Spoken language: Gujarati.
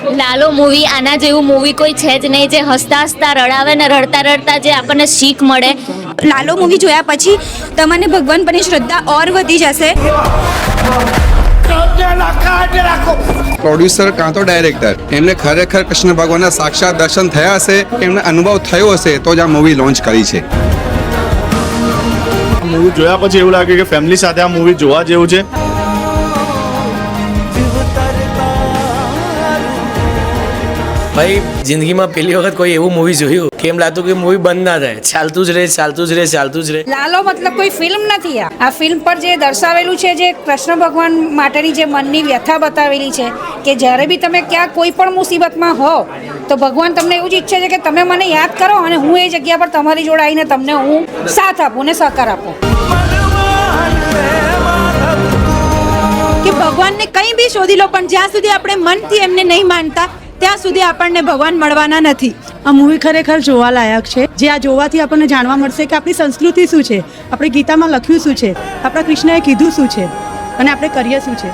લાલો મૂવી આના જેવું મૂવી કોઈ છે જ નહીં, જે હસતા હસતા રડાવે ને રડતા રડતા જે આપણને શીખ મળે. લાલો મૂવી જોયા પછી તમને ભગવાન પરની શ્રદ્ધા ઓર વધી જશે. પ્રોડ્યુસર કાં તો ડાયરેક્ટર એમને ખરેખર કૃષ્ણ ભગવાનના સાક્ષાત દર્શન થયા હશે, એમને અનુભવ થયો હશે તો જ આ મૂવી લોન્ચ કરી છે. મૂવી જોયા પછી એવું લાગે કે ફેમિલી સાથે આ મૂવી જોવા જેવું છે. ભાઈ જિંદગીમાં પહેલી વખત કોઈ એવું મૂવી જોયું કે એમ લાગતું કે મૂવી બંધ ના થાય, ચાલતું જ રહે ચાલતું જ રહે ચાલતું જ રહે. લાલો મતલબ કોઈ ફિલ્મ નથી. આ ફિલ્મ પર જે દર્શાવેલું છે, જે કૃષ્ણ ભગવાન માટેની જે મનની વ્યથા બતાવેલી છે કે જ્યારે બી તમે ક્યાં કોઈ પણ મુસીબતમાં હો તો ભગવાન તમને એવું જ ઈચ્છે છે કે તમે મને યાદ કરો અને હું એ જગ્યા પર તમારી જોડે આવીને તમને હું સાથ આપું ને સહકાર આપું. કે ભગવાનને કંઈ બી શોધી લો પણ જ્યાં સુધી આપણે મનથી એમને નહીં માનતા ત્યાં સુધી આપણને ભગવાન મળવાના નથી. આ મૂવી ખરેખર જોવા લાયક છે. જે આ જોવાથી આપણને જાણવા મળશે કે આપણી સંસ્કૃતિ શું છે, આપણી ગીતામાં લખ્યું શું છે, આપણા કૃષ્ણએ કીધું શું છે અને આપણે કરીએ શું છે.